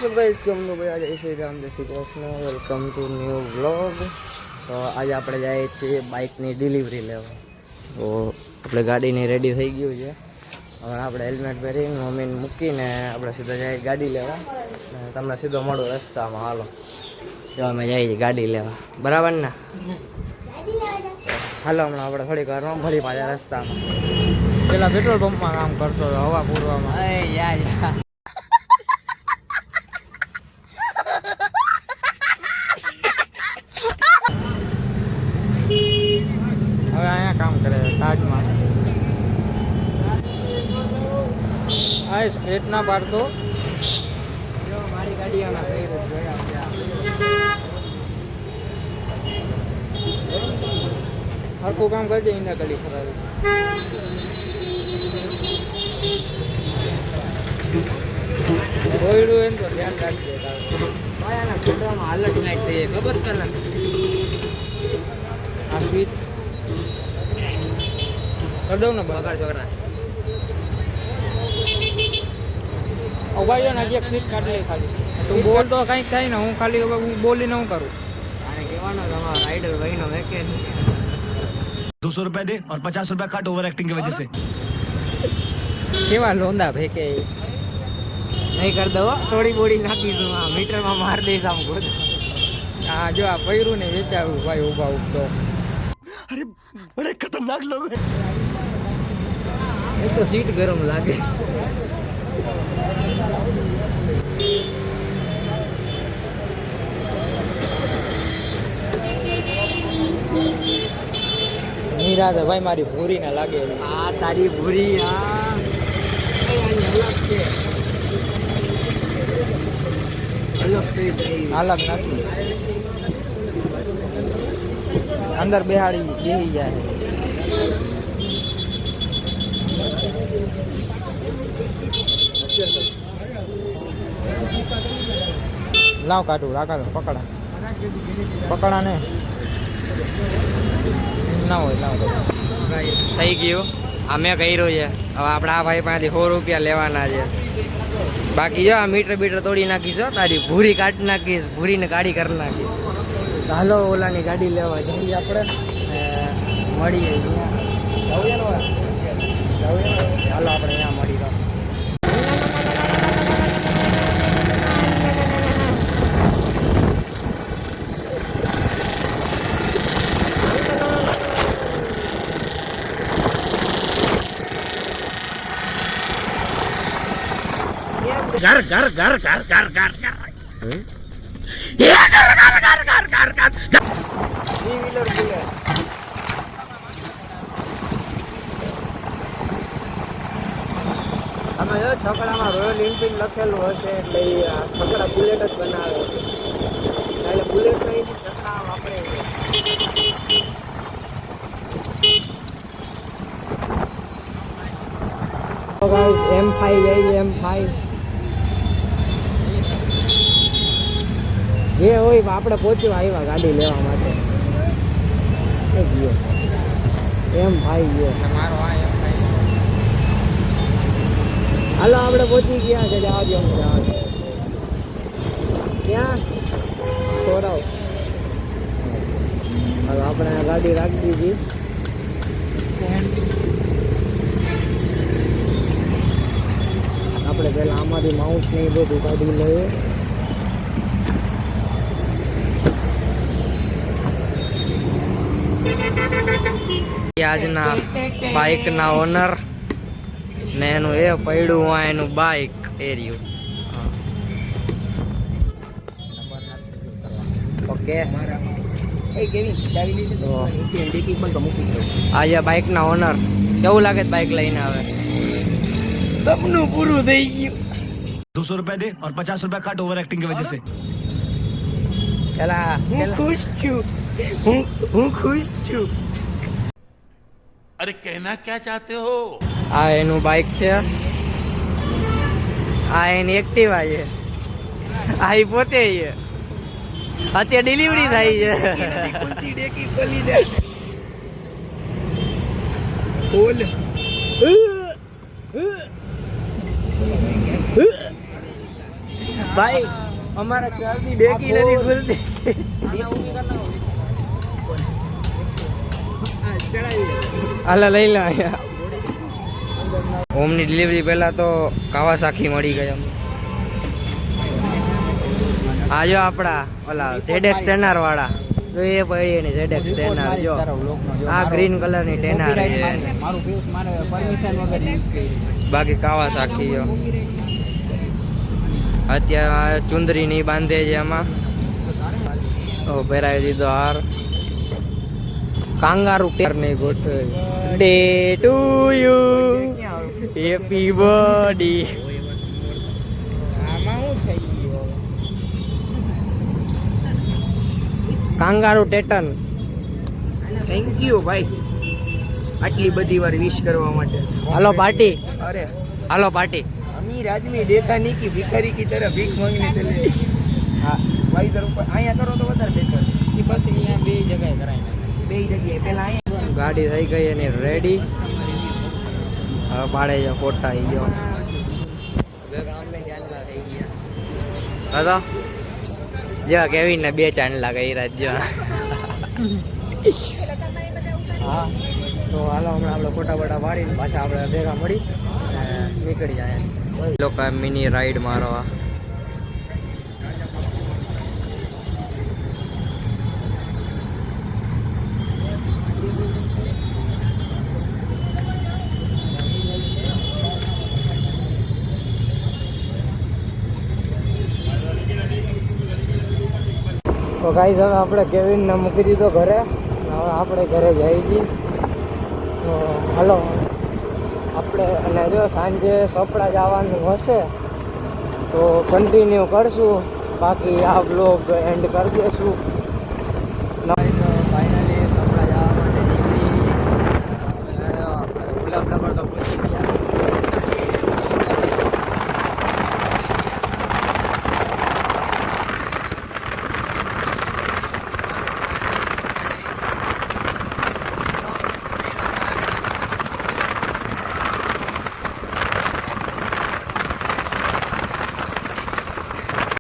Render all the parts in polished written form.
तो गाइस કેમ નો ભાઈ આજે શ્રી રામ જય Shri Krishna welcome to new vlog. તો આજે આપણે જઈએ છીએ બાઇકની ડિલિવરી લેવા। તો આપણે ગાડીની રેડી થઈ ગયું છે। હવે આપણે હેલ્મેટ પહેરીને મમ્મીને મૂકીને આપણે સીધા જઈએ ગાડી લેવા। તમને સીધો મળો રસ્તામાં, હાલો તો અમે જઈએ ગાડી લેવા, બરાબર ને? હાલો હમણાં આપણે થોડીક વાર ફરી પાછા રસ્તામાં। પેલા પેટ્રોલ પંપમાં કામ કરતો હતો હવા પૂરવામાં। યા હવે અહીંયા કામ કરે છે તાજમાં। આ સ્ક્રેચ ના પાડતો, મારી ગાડીઓના હરખું કામ કરજે, ઇન્ડા ગલી ખરાબ રોયડું એમ તો ધ્યાન રાખજે। પાયાના છોકરામાં હાલત નાખ થઈ જાય, ખબર કર આ સ્વીચ कर दो ना बगाड़ छोकरा उबाइयो ना जे क्लिक काट ले खाली तू बोल तो कहीं कहीं ना हूं खाली हूं बोली ना हूं करूं अरे केवानो તમારો રાઈડર ભાઈનો વેકે 200 रुपए दे और 50 रुपए काट ओवर एक्टिंग की वजह से केवा लोंदा भेके नहीं कर दो थोड़ी बोडी नाखी दूं आ मीटर में मार दे साम को हां जो आ पैरू ने वेचाવું ભાઈ ઉભા ઉભો अरे बड़े खतरनाक लोग हैं। एक तो सीट गरम लागे मीरा तो भाई मारी भूरी ना लागे आ तारी भूरी अलग नहीं अंदर बेहाड़ी बेही जाए लाव काटू राका पकड़ा पकड़ा ने ना हो लाव થઈ ગયું અમે કર્યું છે। હવે આપણે આ ભાઈ પાસેથી 100 રૂપિયા લેવાના છે। બાકી જો આ મીટર બીટર તોડી નાખીશ, તારી ભૂરી કાઢી નાખીશ, ભૂરીને ગાડી કરી નાખીશ। હાલો ઓલાની ગાડી લેવા જઈએ આપણે, મળીએ હાલો આપણે અહીંયા મળી તો घर घर घर घर घर घर घर અમે જો છકડામાં રોયલ એનફિલ્ડ લખેલું હશે એટલે છકડા બુલેટ જ બનાવે, એટલે બુલેટ નહીં છકડા વાપરે છે। M5 જાય M5 જે હોય આપણે પહોંચવા આવ્યા ગાડી લેવા માટે। M5 ગયો તમારો આ M5 હાલો આપણે પહોંચી ગયા છે। જવા દો ક્યાં થોડાવ હવે આપણે ગાડી રાખી દીધી। આપણે પહેલાં આમાંથી માઉન્ટ ને એ બધું કાઢી લઈએ। આજના બાઇકના ઓનર ને એનું એ પડ્યું હોય એનું બાઇક એરિયું ઓકે। આજે બાઇકના ઓનર કેવું લાગે બાઇક લઈને આવે? સપનું પૂરું થઈ ગયું। 200 रुपए दे और 50 रुपए काट ओवर एक्टिंग की वजह से चला હું ખુશ છું, હું ખુશ છું। अरे कहना क्या चाहते हो? આ એનું બાઇક છે, આ એની એક્ટિવા છે, આ ઈ પોતે છે। અત્યારે ડિલિવરી થાય છે। ખુલતી ડેકી ખોલી દે ખોલ ભાઈ અમારા કારની ડેકી નથી ખુલતી. હાલો લઈ લો. હોમની ડિલિવરી પહેલા તો કાવાસાકી મળી ગઈ અમને. આ જો આપણા ઓલા ZX ટેનર વાળા તો એ પડી એની ZX ટેનર જો આ ગ્રીન કલરની ટેનર છે. બાકી કાવાસાકી જો અત્યારે ચુંદરી નહીં બાંધે છે એમાં. પહેરાવી દીધો હાર. કાંગારૂ ટેર નહીં ગોઠવે. Day to you happy birthday. કાંગારૂ ટેટન. થેન્ક યુ ભાઈ આટલી બધી વાર વિશ કરવા માટે. હાલો પાર્ટી. અરે હાલો પાર્ટી. અમીર આદમી દેખા નહીં કે ભિખારી કી તરફ ભીખ માંગને ચલે. હા ભાઈ તરફ અહીંયા કરો તો વધારે બેટર. એ પછી અહીંયા બે જગ્યાએ કરાય. બે જગ્યાએ પહેલા અહીંયા ગાડી થઈ ગઈ એની રેડી. હવે પાડે છે ફોટા આવી ગયો. હતો જો કેવીન ને 2 ચાંદલા કર્યા જો. હા તો હાલો હમણાં આપણે ફોટા બોટા પાડીને પાછા આપણે ભેગા મળી નીકળી જાય. લોકો મિની રાઈડ મારવા. તો ગાઈસ હવે આપણે કેવિનને મૂકી દીધો ઘરે. હવે આપણે ઘરે જઈ છીએ. તો હાલો આપણે અને જો સાંજે સપડા જવાનું હશે તો કન્ટિન્યુ કરશું. બાકી આ બ્લોગ એન્ડ કરી દઈશું. ફાઇનલી સપડા જવા માટે નીકળી ગુલાબનગર તો પહોંચી ગયા.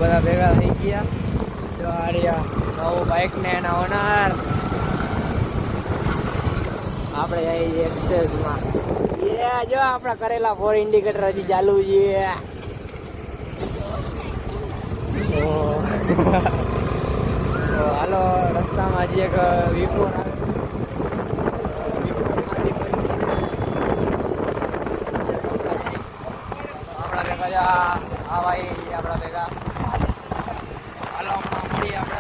બધા ભેગા થઈ ગયા. જો આર્યા નવું બાઇક ને એના ઓનર. આપણે જઈએ છીએ એક્સેસમાં. જો આપણા કરેલા 4 ઇન્ડિકેટર હજી ચાલુ છે. તો હાલો રસ્તામાં હજી એક V4 આપણા ભેગા આ ભાઈ આપણા ભેગા. હાલો હમણાં મળીએ આપણે.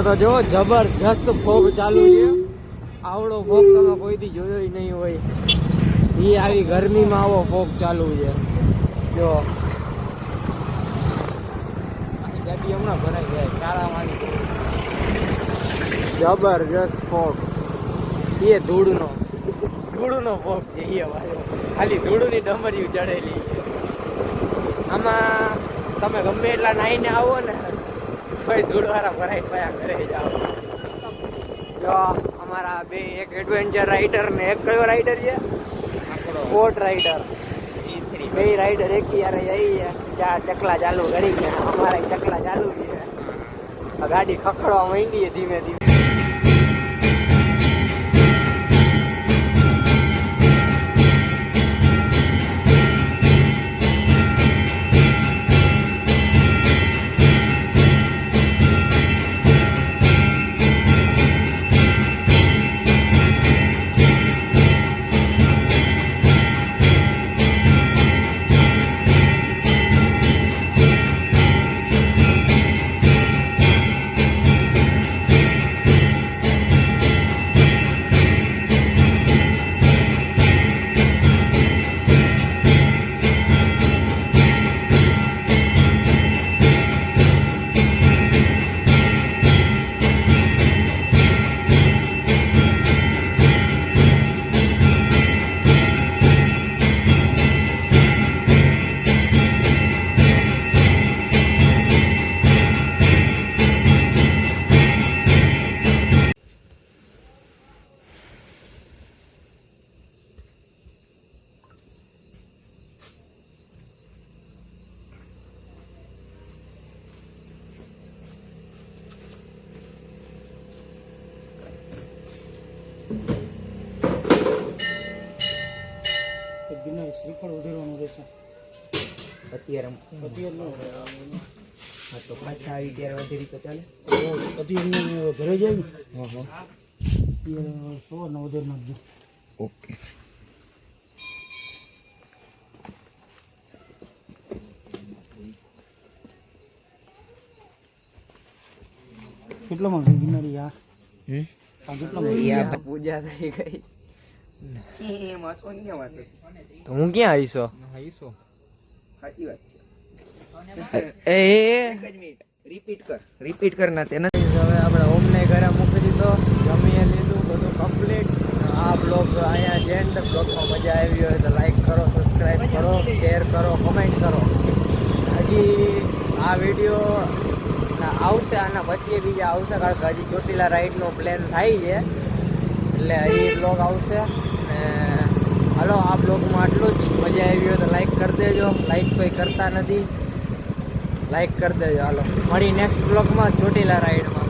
તો જો જબરજસ્ત ફોગ ચાલુ છે. આવડો ફોગ તમે કોઈથી જોયો નહીં હોય. એ આવી ગરમીમાં આવો ફોગ ચાલુ છે. જો ગાડી હમણાં ભરાઈ જાય કારાવાની. જબરજસ્ત ફોગ. એ ધૂળનો ફોગ છે. એ ખાલી ધૂળની ડમરીઓ ચડેલી છે. આમાં તમે ગમે એટલા નાહીને આવો ને કોઈ ધૂળવાળા ભરાઈ પયા ઘરે જાઓ. જો અમારા બે એક એડવેન્ચર રાઇડર ને એક કયો રાઇડર છે સ્પોર્ટ રાઇડર. બે રાઇડર એક યારે જઈએ. ચાર ચકલા ચાલુ કરી ગયા. અમારા ચકલા ચાલુ છે. ગાડી ખખડવા માંડી ધીમે ધીમે. શ્રીફળ ઉધેરવાનું રહેશે. અત્યારે અત્યારે હા તો પાછા આવી ત્યારે વધેરી તો ચાલે. અત્યારે ઘરે જાય ને હા અત્યારે સવારના ઉધેર નાખજો. ઓકે. કેટલામાં ગઈ ગિરનારી આ કેટલામાં પૂજા થઈ ગઈ એમાં શૂન્ય વાત હતી. તો હું ક્યાં આવીશો સાચી વાત છે. એ એક જ મિનિટ રિપીટ કર ના તેને. હવે આપણે ઓમને ઘરે મૂકી દીધો, જમીએ લીધું, બધું કમ્પ્લીટ. આ બ્લોગ અહીંયા જ એન્ડ. બ્લોગમાં મજા આવી હોય તો લાઈક કરો, સબસ્ક્રાઈબ કરો, શેર કરો, કમેન્ટ કરો. હજી આ વિડીયો આવશે, આના પછી બીજા આવશે, કારણ કે હજી ચોટીલા રાઈડનો પ્લાન થાય છે, એટલે એ બ્લોગ આવશે. ને હાલો, આ બ્લોગમાં આટલું જ. મજા આવી હોય તો લાઈક કરી દેજો. લાઈક કોઈ કરતા નથી, લાઈક કરી દેજો. હાલો, મળી નેક્સ્ટ બ્લોગમાં ચોટીલા રાઈડમાં.